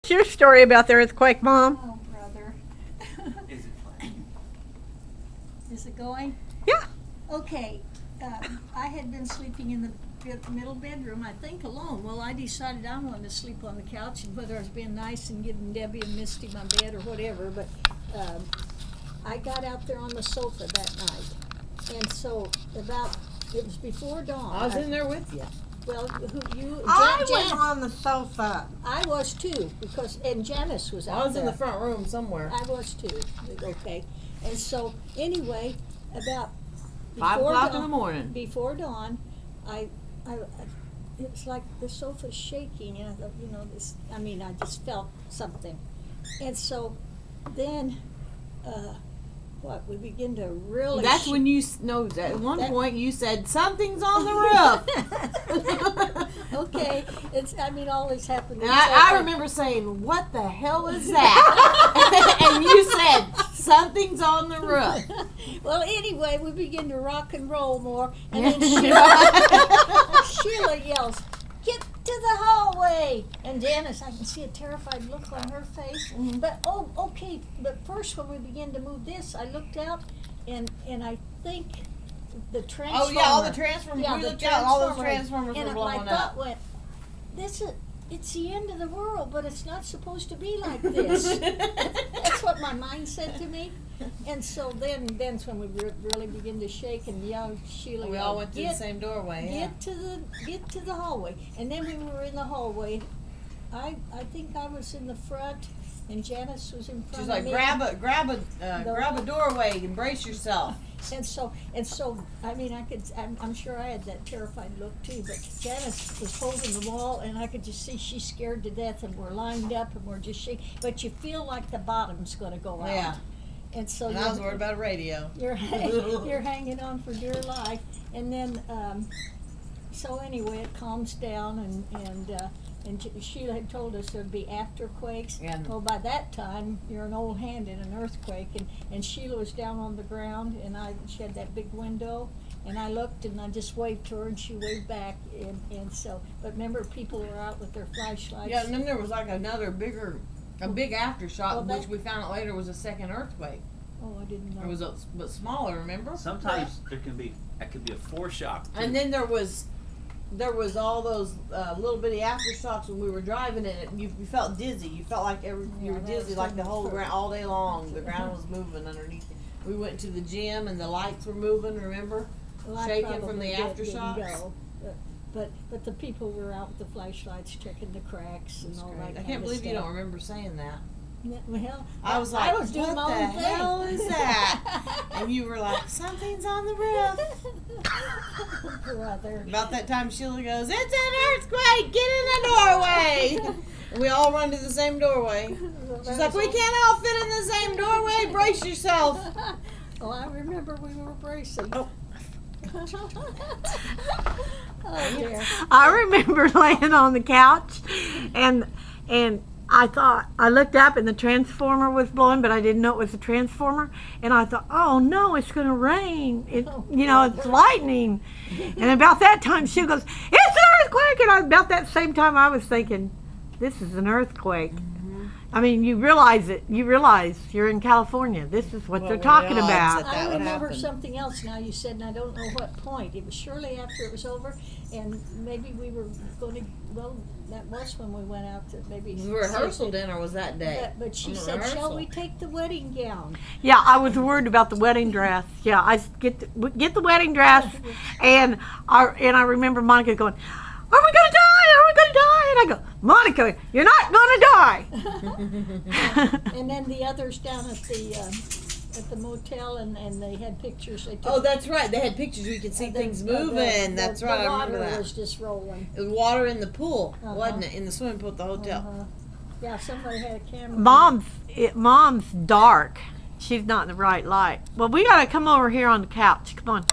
What's your story about the earthquake, Mom? Oh, brother. Is it fun? Is it going? Yeah. Okay. I had been sleeping in the middle bedroom, I think, alone. Well, I decided I wanted to sleep on the couch, and whether I was being nice and giving Debbie and Misty my bed or whatever, but I got out there on the sofa that night. And so it was before dawn. I was in there with you. Well, I was on the sofa. I was too, and Janice was out there. I was in the front room somewhere. I was too. Okay. And so, anyway, about 5 o'clock in the morning. Before dawn, it was like the sofa's shaking, and I thought, I just felt something. And so then, we begin to really... That's when you know, at one point you said, something's on the roof. Okay. All this happened. And I remember saying, what the hell is that? And you said, something's on the roof. Well, anyway, we begin to rock and roll more, and then Sheila yells, "Get to the hallway!" And Janice, I can see a terrified look on her face. Mm-hmm. But okay. But first, when we began to move this, I looked out, and I think the transformer. Oh yeah, all the transformers. Yeah, we the looked out, all those transformer, transformers and were blowing my thought up. went, it's the end of the world, but it's not supposed to be like this. That's what my mind said to me. And so then's when we really begin to shake, and Sheila. We all went to the same doorway. Get to the hallway. And then when we were in the hallway, I think I was in the front, and Janice was in front. She's of like, me. grab a doorway, embrace yourself. And so, I'm sure I had that terrified look too, but Janice was holding the wall, and I could just see she's scared to death, and we're lined up, and we're just shaking, but you feel like the bottom's going to go out. Yeah. And so I was worried about a radio. You're hanging on for dear life, and then, so anyway, it calms down, and Sheila had told us there'd be afterquakes. Yeah. Well, by that time, you're an old hand in an earthquake, and Sheila was down on the ground, and she had that big window, and I looked, and I just waved to her, and she waved back, and so, but remember, people were out with their flashlights. Yeah, and then there was like a big aftershock, which we found out later was a second earthquake. Oh, I didn't know. It was but smaller, remember? Sometimes that could be a foreshock. Too. And then there was all those little bitty aftershocks when we were driving it. You felt dizzy. You felt like you were dizzy, like the whole ground all day long. The ground was moving underneath. We went to the gym and the lights were moving. Remember, shaking from the aftershocks. But the people were out with the flashlights checking the cracks and all that. I can't believe you don't remember saying that. Well, I was like, doing what my the own thing. hell is that? And you were like, something's on the roof. Brother. About that time, Sheila goes, it's an earthquake, get in the doorway. And we all run to the same doorway. She's like, we can't all fit in the same doorway, brace yourself. Oh, I remember we were bracing. Oh. Oh, dear. I remember laying on the couch, and I looked up and the transformer was blowing, but I didn't know it was a transformer, and I thought, oh no, it's going to rain. It's lightning. And about that time she goes, it's an earthquake, and about that same time I was thinking, this is an earthquake. I mean, you realize you're in California. This is what they're talking about. I remember something else now you said, and I don't know what point. It was shortly after it was over, and maybe we were going to, that was when we went out to maybe... The rehearsal dinner was that day. But she said, shall we take the wedding gown? Yeah, I was worried about the wedding dress. Yeah, I get the wedding dress, and I remember Monica going, are we going to die? Are we going to die? And I go, Monica, you're not going to die. And then the others down at the motel, and they had pictures. They took. Oh, that's right. They had pictures where you could see things moving. That's right. I remember that. The water was just rolling. It was water in the pool, wasn't it? In the swimming pool at the hotel. Yeah, somebody had a camera. Mom's dark. She's not in the right light. Well, we got to come over here on the couch. Come on.